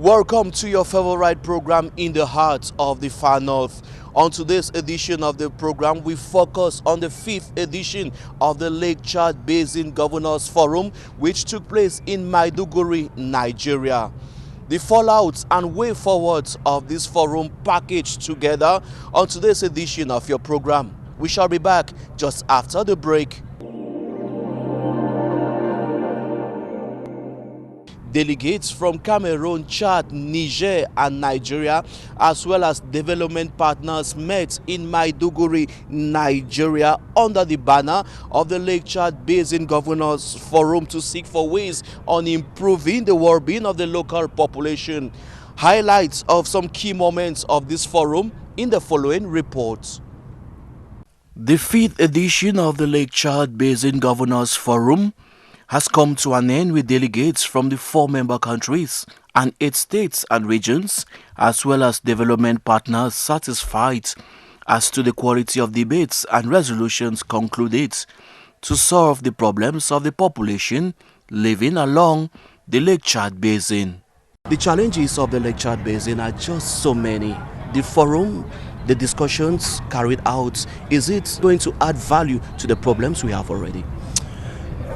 Welcome to your favorite program in the heart of the far north. On today's edition of the program, we focus on the 5th edition of the Lake Chad Basin Governors Forum, which took place in Maiduguri, Nigeria. The fallouts and way forwards of this forum packaged together on today's edition of your program. We shall be back just after the break. Delegates from Cameroon, Chad, Niger and Nigeria, as well as development partners, met in Maiduguri, Nigeria, under the banner of the Lake Chad Basin Governors Forum to seek for ways on improving the well-being of the local population. Highlights of some key moments of this forum in the following report. The 5th edition of the Lake Chad Basin Governors Forum has come to an end with delegates from the 4 member countries and 8 states and regions, as well as development partners, satisfied as to the quality of debates and resolutions concluded to solve the problems of the population living along the Lake Chad Basin. The challenges of the Lake Chad Basin are just so many. The forum, the discussions carried out, is it going to add value to the problems we have already?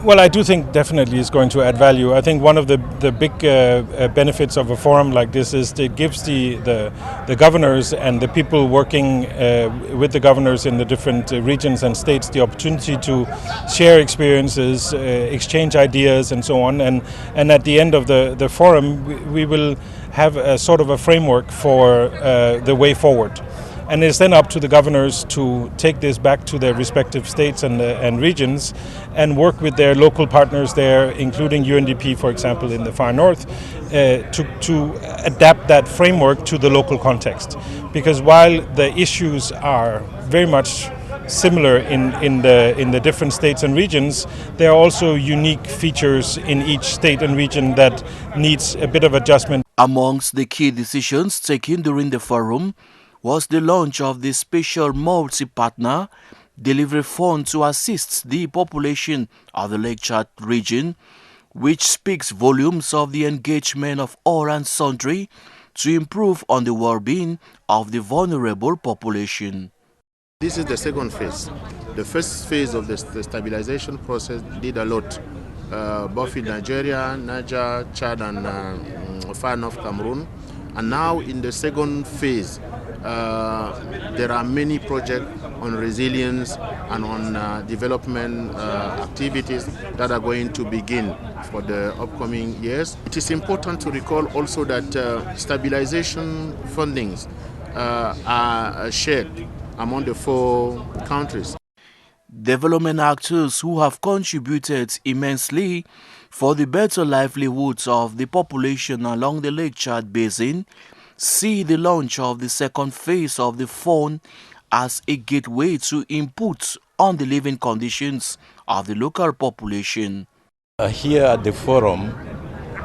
Well, I do think definitely it's going to add value. I think one of the big benefits of a forum like this is it gives the governors and the people working with the governors in the different regions and states the opportunity to share experiences, exchange ideas and so on. And at the end of the forum, we will have a sort of a framework for the way forward. And it's then up to the governors to take this back to their respective states and regions and work with their local partners there, including UNDP, for example, in the far north, to adapt that framework to the local context. Because while the issues are very much similar in the different states and regions, there are also unique features in each state and region that needs a bit of adjustment. Amongst the key decisions taken during the forum was the launch of the special multi-partner delivery fund to assist the population of the Lake Chad region, which speaks volumes of the engagement of all and sundry to improve on the well-being of the vulnerable population. This is the second phase. The first phase of the stabilization process did a lot, both in Nigeria, Niger, Chad and far north Cameroon. And now in the second phase, there are many projects on resilience and on development activities that are going to begin for the upcoming years. It is important to recall also that stabilization fundings are shared among the 4 countries. Development actors who have contributed immensely for the better livelihoods of the population along the Lake Chad Basin see the launch of the second phase of the fund as a gateway to input on the living conditions of the local population. Here at the forum,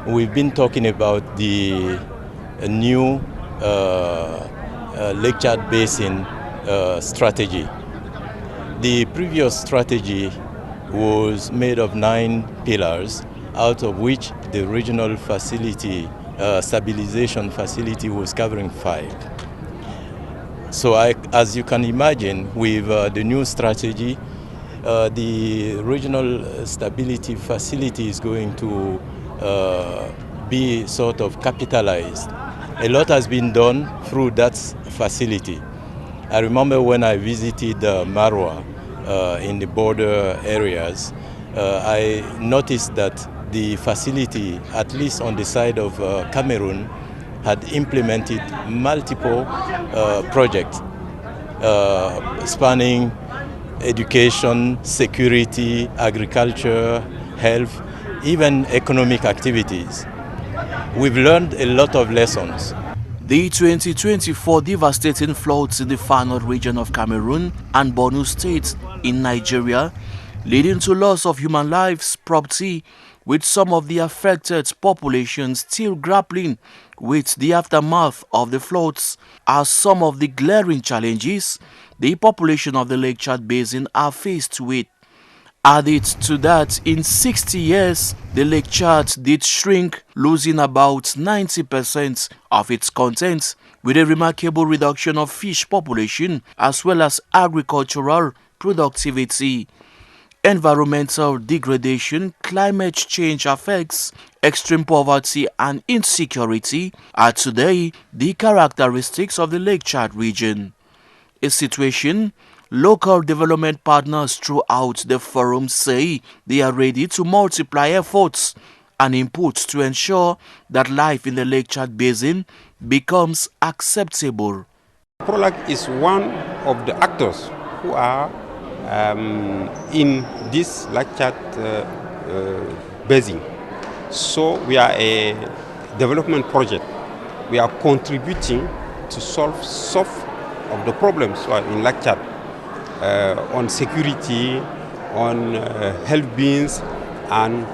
we've been talking about the new Lake Chad Basin strategy. The previous strategy was made of 9 pillars, out of which the regional facility, stabilization facility, was covering 5. So as you can imagine, with the new strategy, the regional stability facility is going to be sort of capitalized. A lot has been done through that facility. I remember when I visited Marwa in the border areas, I noticed that the facility, at least on the side of Cameroon, had implemented multiple projects spanning education, security, agriculture, health, even economic activities. We've learned a lot of lessons. The 2024 devastating floods in the far north region of Cameroon and Borno states in Nigeria, leading to loss of human lives, property, with some of the affected populations still grappling with the aftermath of the floods, are some of the glaring challenges the population of the Lake Chad Basin are faced with. Added to that, in 60 years, the Lake Chad did shrink, losing about 90% of its contents, with a remarkable reduction of fish population as well as agricultural productivity. Environmental degradation, climate change effects, extreme poverty and insecurity are today the characteristics of the Lake Chad region. A situation local development partners throughout the forum say they are ready to multiply efforts and inputs to ensure that life in the Lake Chad Basin becomes acceptable. Prolac is one of the actors who are in this Lake Chad basin. So we are a development project. We are contributing to solve some of the problems in Lake Chad on security, on health beings, and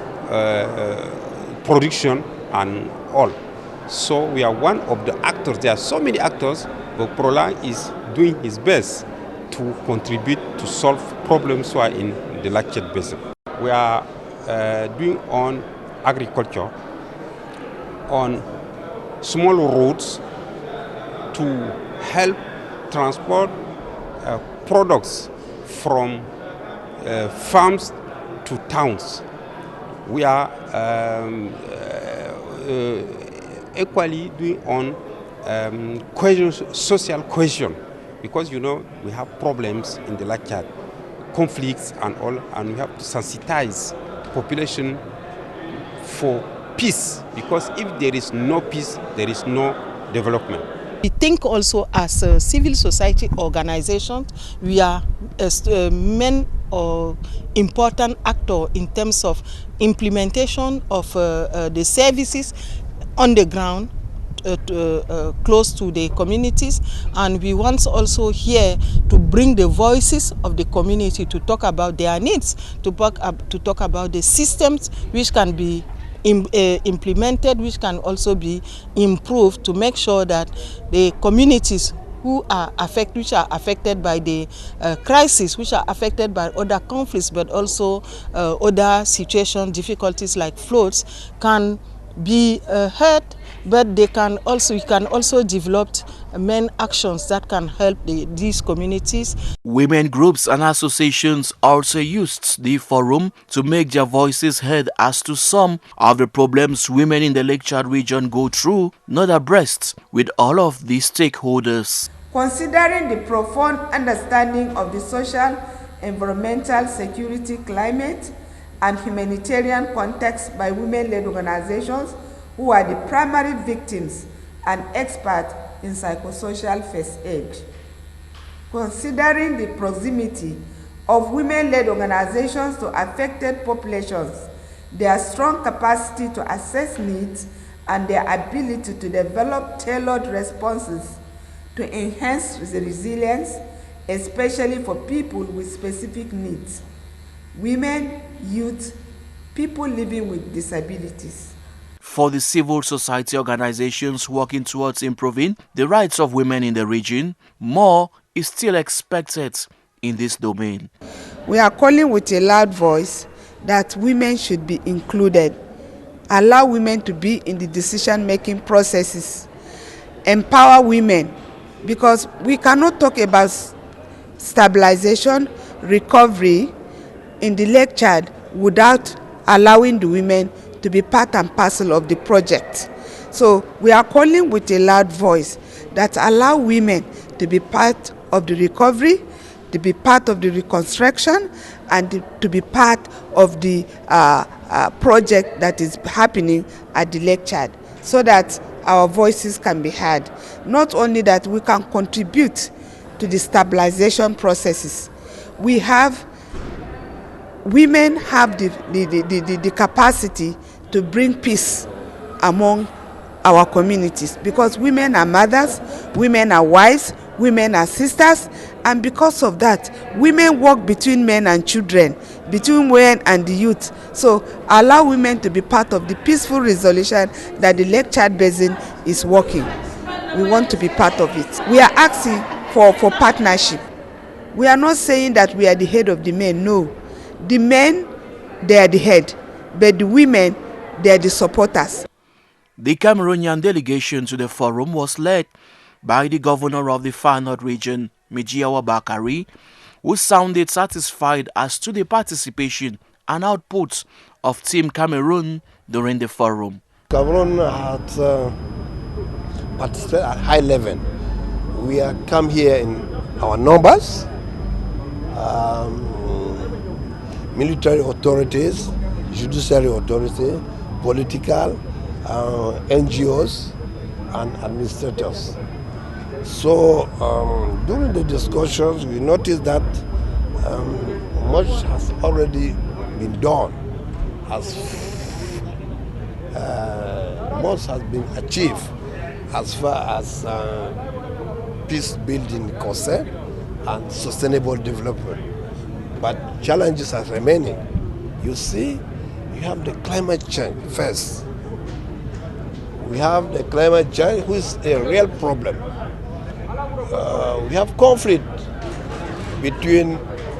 production and all. So we are one of the actors. There are so many actors, but Prolac is doing his best to contribute to solve problems in the Lake Chad basin. We are doing on agriculture, on small roads to help transport products from farms to towns. We are equally doing on social cohesion, because we have problems in the Lake Chad, conflicts and all, and we have to sensitize the population for peace, because if there is no peace, there is no development. We think also as a civil society organization, we are main or important actor in terms of implementation of the services on the ground, close to the communities, and we want also here to bring the voices of the community to talk about their needs, to talk about the systems which can be implemented, which can also be improved to make sure that the communities which are affected by the crisis, which are affected by other conflicts, but also other situations, difficulties like floods, can be heard, but we can also develop main actions that can help these communities. Women groups and associations also used the forum to make their voices heard as to some of the problems women in the Lake Chad region go through, not abreast with all of the stakeholders. Considering the profound understanding of the social, environmental, security, climate, and humanitarian context by women-led organizations who are the primary victims and experts in psychosocial first aid. Considering the proximity of women-led organizations to affected populations, their strong capacity to assess needs, and their ability to develop tailored responses to enhance the resilience, especially for people with specific needs. Women, youth, people living with disabilities. For the civil society organizations working towards improving the rights of women in the region, more is still expected in this domain. We are calling with a loud voice that women should be included. Allow women to be in the decision-making processes. Empower women, because we cannot talk about stabilization, recovery in the Lake Chad without allowing the women to be part and parcel of the project. So we are calling with a loud voice that allow women to be part of the recovery, to be part of the reconstruction, and to be part of the project that is happening at the Lake Chad, so that our voices can be heard. Not only that, we can contribute to the stabilization processes. Women have the capacity to bring peace among our communities, because women are mothers, women are wives, women are sisters, and because of that, women work between men and children, between men and the youth. So allow women to be part of the peaceful resolution that the Lake Chad Basin is working. We want to be part of it. We are asking for partnership. We are not saying that we are the head of the men, no. The men, they are the head, but the women, they are the supporters. The Cameroonian delegation to the forum was led by the governor of the Far North region, Mijiawa Bakari, who sounded satisfied as to the participation and outputs of Team Cameroon during the forum. Cameroon had participated at high level. We have come here in our numbers, military authorities, judiciary authority, political, NGOs, and administrators. So during the discussions, we noticed that much has already been done, much has been achieved as far as peace building concerned and sustainable development. But challenges are remaining. You see, you have the climate change first. We have the climate change, which is a real problem. We have conflict between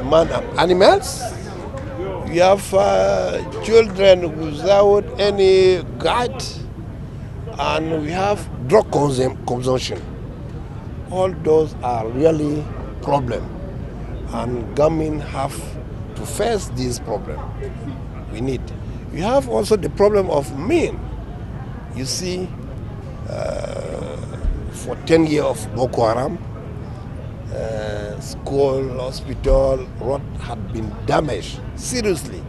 man and animals. We have children without any guide, and we have drug consumption. All those are really problems, and government have to face these problems. We have also the problem of men. You see, for 10 years of Boko Haram, school, hospital, road had been damaged seriously.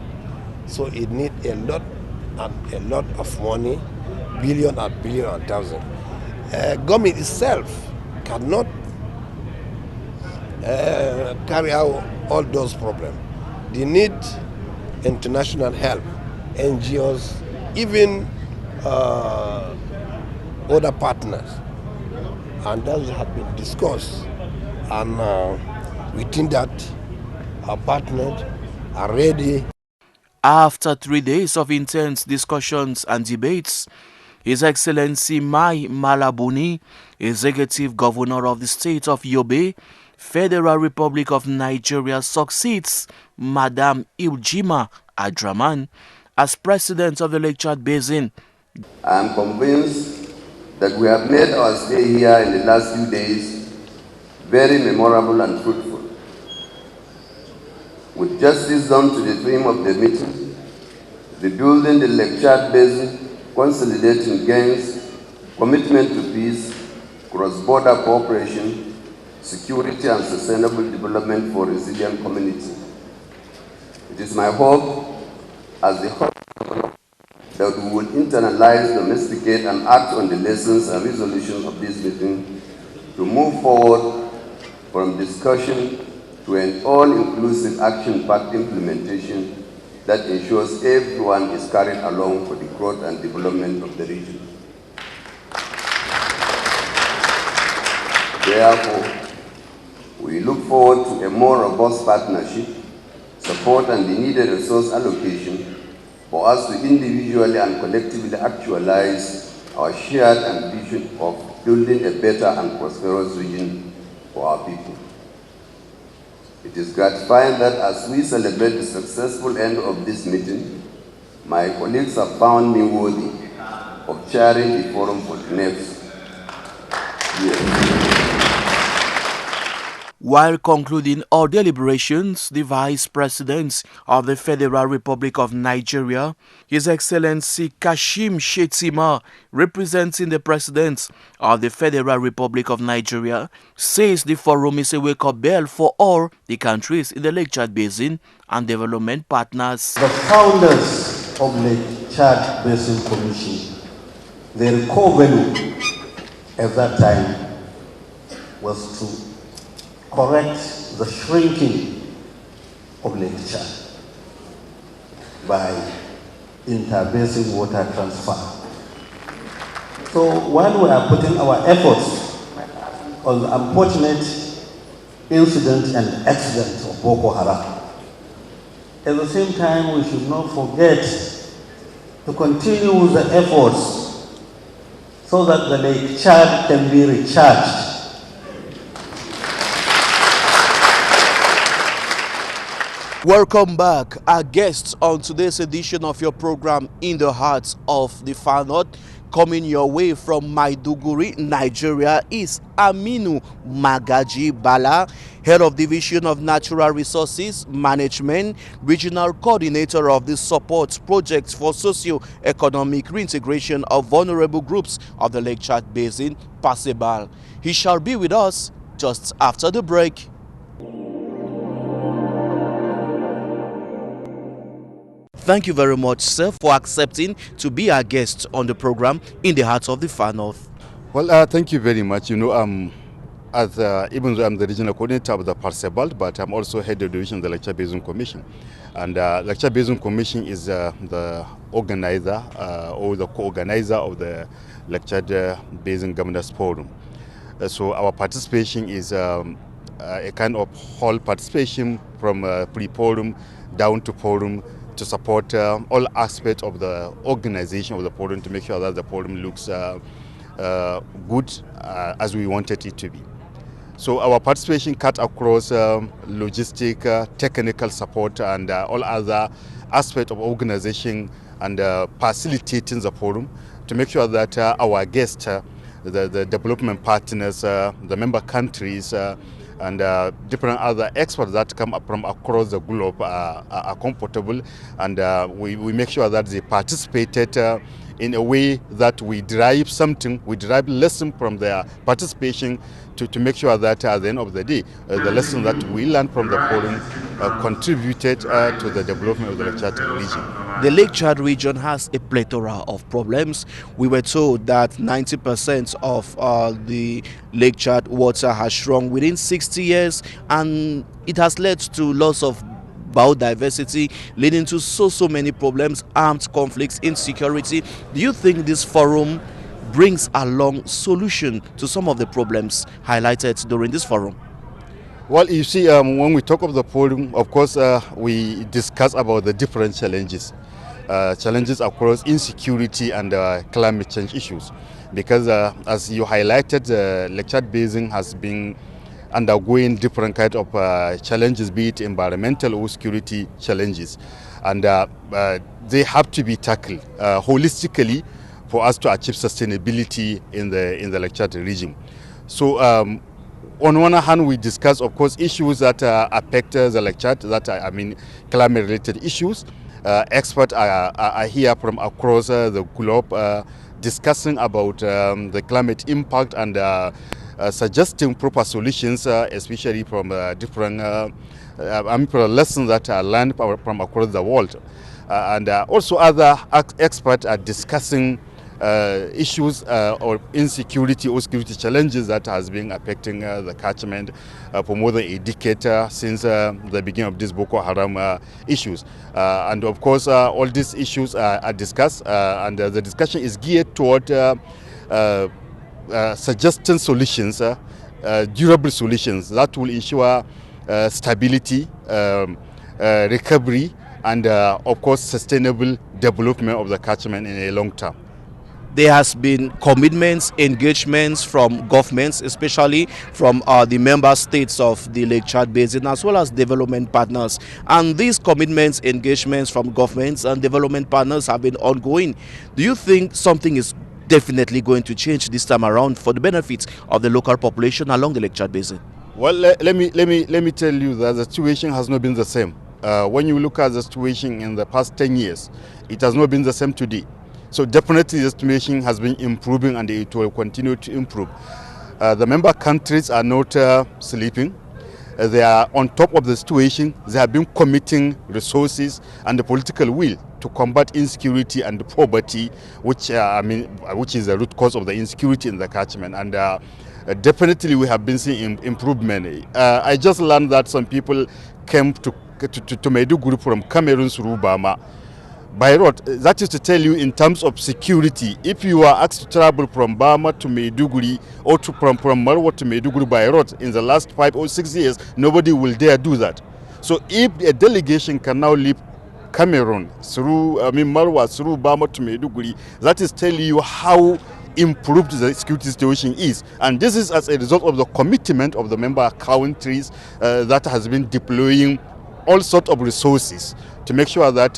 So it needs a lot of money, billion and thousand. Government itself cannot carry out all those problems. They need international help, NGOs, even other partners, and that has been discussed. And we think that our partners are ready. After 3 days of intense discussions and debates, His Excellency Mai Malabuni, Executive Governor of the State of Yobe, Federal Republic of Nigeria, succeeds Madam Iljima Adraman as President of the Lake Chad Basin. I am convinced that we have made our stay here in the last few days very memorable and fruitful. With justice done to the theme of the meeting, rebuilding the Lake Chad Basin, consolidating gains, commitment to peace, cross-border cooperation, security and sustainable development for resilient communities. It is my hope, as the host, that we will internalize, domesticate, and act on the lessons and resolutions of this meeting to move forward from discussion to an all-inclusive action-packed implementation that ensures everyone is carried along for the growth and development of the region. Therefore, we look forward to a more robust partnership, support, and the needed resource allocation for us to individually and collectively actualize our shared ambition of building a better and prosperous region for our people. It is gratifying that as we celebrate the successful end of this meeting, my colleagues have found me worthy of chairing the forum for the next year. While concluding all deliberations, the Vice President of the Federal Republic of Nigeria, His Excellency Kashim Shettima, representing the President of the Federal Republic of Nigeria, says the forum is a wake-up bell for all the countries in the Lake Chad Basin and development partners. The founders of Lake Chad Basin Commission, their core value at that time was to correct the shrinking of Lake Chad by inter-basin water transfer. So while we are putting our efforts on the unfortunate incident and accident of Boko Haram, at the same time we should not forget to continue with the efforts so that the Lake Chad can be recharged. Welcome back. Our guest on today's edition of your program, In the Heart of the Far North, coming your way from Maiduguri, Nigeria, is Aminu Magaji Bala, Head of Division of Natural Resources Management, Regional Coordinator of the Support Project for Socio-Economic Reintegration of Vulnerable Groups of the Lake Chad Basin, Pasebal. He shall be with us just after the break. Thank you very much, sir, for accepting to be our guest on the program In the Heart of the Far North. Well, thank you very much. You know, even though I'm the regional coordinator of the Parsebal, but I'm also head of division of the Lake Chad Basin Commission. And Lake Chad Basin Commission is the organizer or the co-organizer of the Lake Chad Basin Governors Forum. So our participation is a kind of whole participation from pre-forum down to forum, to support all aspects of the organization of the forum, to make sure that the forum looks good as we wanted it to be. So our participation cut across logistic, technical support, and all other aspects of organization and facilitating the forum to make sure that our guests, the development partners, the member countries, and different other experts that come up from across the globe are comfortable, and we make sure that they participated in a way that we derive something, we derive lesson from their participation to make sure that at the end of the day, the lesson that we learned from the forum contributed to the development of the Lake Chad region. The Lake Chad region has a plethora of problems. We were told that 90% of the Lake Chad water has shrunk within 60 years, and it has led to loss of biodiversity, leading to so many problems, armed conflicts, insecurity. Do you think this forum brings along solution to some of the problems highlighted during this forum? Well, you see, when we talk of the forum, of course, we discuss about the different challenges. Challenges across insecurity and climate change issues. Because as you highlighted, the Lake Chad Basin has been undergoing different kinds of challenges, be it environmental or security challenges. And they have to be tackled holistically for us to achieve sustainability in the Lake Chad region. So on one hand, we discuss, of course, issues that affect the Lake Chad, that climate-related issues. Experts are here from across the globe discussing about the climate impact and suggesting proper solutions, especially from different lessons that are learned from across the world. And also other experts are discussing issues or insecurity or security challenges that has been affecting the catchment for more than a decade since the beginning of this Boko Haram issues. And of course, all these issues are discussed, and the discussion is geared toward suggesting solutions, durable solutions that will ensure stability, recovery, and of course sustainable development of the catchment in a long term. There has been commitments, engagements from governments, especially from the member states of the Lake Chad Basin, as well as development partners. And these commitments, engagements from governments and development partners have been ongoing. Do you think something is definitely going to change this time around for the benefit of the local population along the Lake Chad Basin? Well, let me tell you that the situation has not been the same. When you look at the situation in the past 10 years, it has not been the same today. So definitely the situation has been improving, and it will continue to improve. The member countries are not sleeping. They are on top of the situation. They have been committing resources and the political will to combat insecurity and poverty, which is the root cause of the insecurity in the catchment. And definitely we have been seeing improvement. I just learned that some people came to Maiduguri from Cameroon through Bama by road. That is to tell you, in terms of security, if you are asked to travel from Bama to Maiduguri or from Marwa to Maiduguri by road in the last 5 or 6 years, nobody will dare do that. So if a delegation can now leave Cameroon through Marwa through Bama to Maiduguri, that is telling you how improved the security situation is. And this is as a result of the commitment of the member countries that has been deploying all sorts of resources to make sure that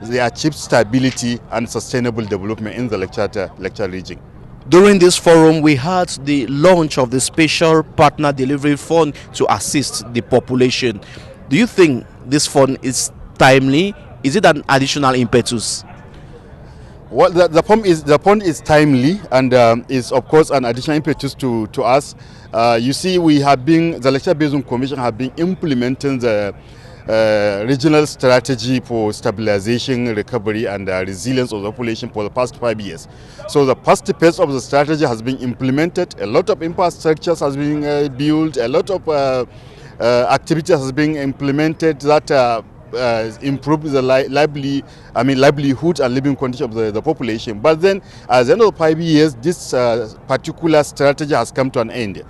they achieve stability and sustainable development in the lecture region. During this forum, we had the launch of the Special Partner Delivery Fund to assist the population. Do you think this fund is timely? Is it an additional impetus? Well, the fund is timely and is of course an additional impetus to us. You see, the Lecture Basin Commission have been implementing the regional strategy for stabilization, recovery and resilience of the population for the past 5 years. So the first phase of the strategy has been implemented, a lot of infrastructures has been built, a lot of activities has been implemented that improve the livelihood and living conditions of the population. But then at the end of 5 years, this particular strategy has come to an end.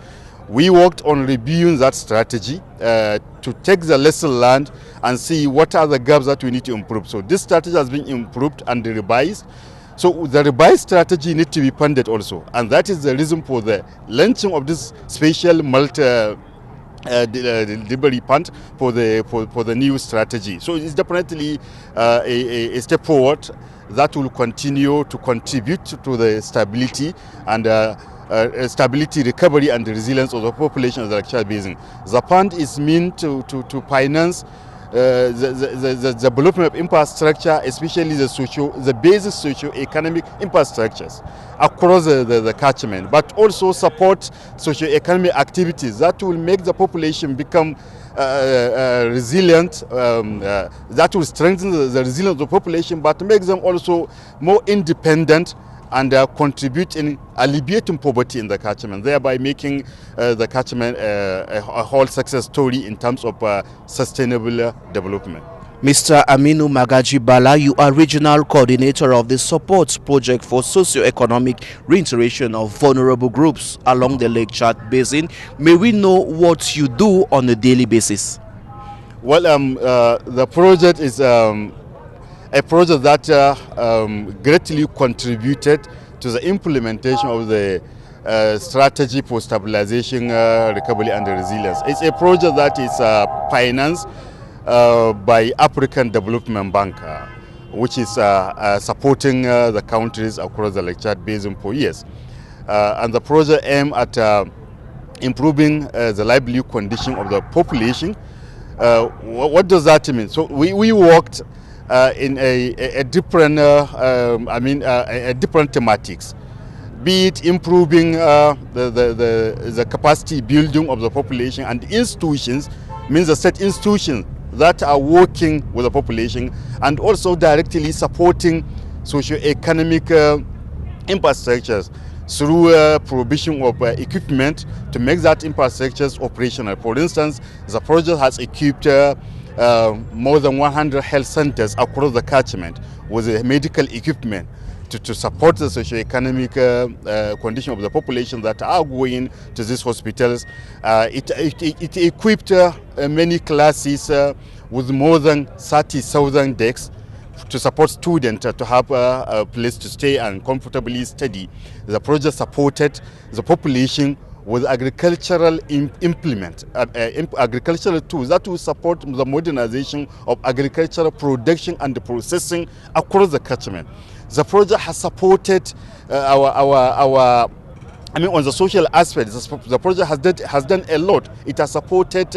We worked on reviewing that strategy to take the lesson learned and see what are the gaps that we need to improve. So this strategy has been improved and revised. So the revised strategy needs to be funded also, and that is the reason for the launching of this special delivery fund for the new strategy. So it's definitely a step forward that will continue to contribute to the stability and stability, recovery and the resilience of the population of the Lecture Basin. The fund is meant to finance the development of infrastructure, especially the basic socio-economic infrastructures across the catchment, but also support socio-economic activities that will make the population become resilient, that will strengthen the resilience of the population, but make them also more independent and contribute in alleviating poverty in the catchment, thereby making the catchment a whole success story in terms of sustainable development. Mr. Aminu Magaji Bala, you are Regional Coordinator of the Support Project for Socio-Economic Reintegration of Vulnerable Groups along the Lake Chad Basin. May we know what you do on a daily basis? Well, the project is a project that greatly contributed to the implementation of the strategy for stabilization, recovery and resilience. It's a project that is financed by African Development Bank, which is supporting the countries across the Lake Chad Basin for years. And the project aims at improving the livelihood condition of the population. What does that mean? So we worked in a different, different thematics, be it improving the capacity building of the population and institutions, means the state institutions that are working with the population, and also directly supporting socio-economic infrastructures through provision of equipment to make that infrastructures operational. For instance, the project has equipped more than 100 health centers across the catchment with medical equipment to support the socio-economic condition of the population that are going to these hospitals. It equipped many classes with more than 30,000 desks to support students to have a place to stay and comfortably study. The project supported the population with agricultural implement, agricultural tools that will support the modernization of agricultural production and the processing across the catchment. The project has supported on the social aspect. The project has done a lot. It has supported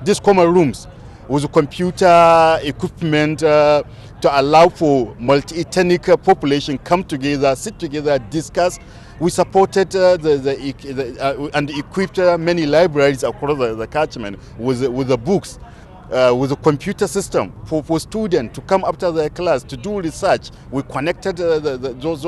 these common rooms with computer equipment to allow for multi-ethnic population come together, sit together, discuss. We supported and equipped many libraries across the catchment with the books, with a computer system for students to come after their class to do research. We connected those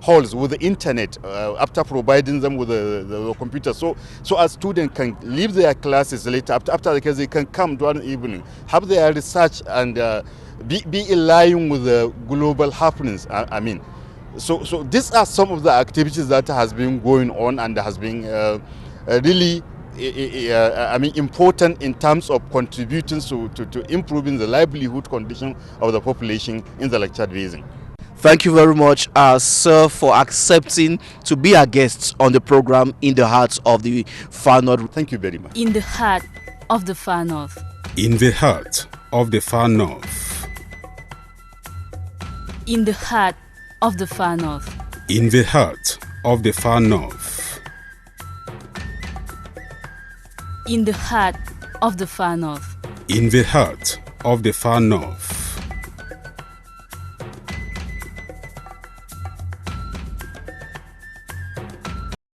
halls with the internet after providing them with the computer, so as students can leave their classes later after the class, they can come during the evening, have their research and be in line with the global happenings. So these are some of the activities that has been going on and has been really important in terms of contributing to improving the livelihood condition of the population in the Lake Chad Basin. Thank you very much, sir, for accepting to be our guests on the program In the Heart of the Far North. Thank you very much. In the Heart of the Far North. In the heart of the far north. In the heart of the far north. In the heart of the far north. In the heart of the far north. In the heart of the far north.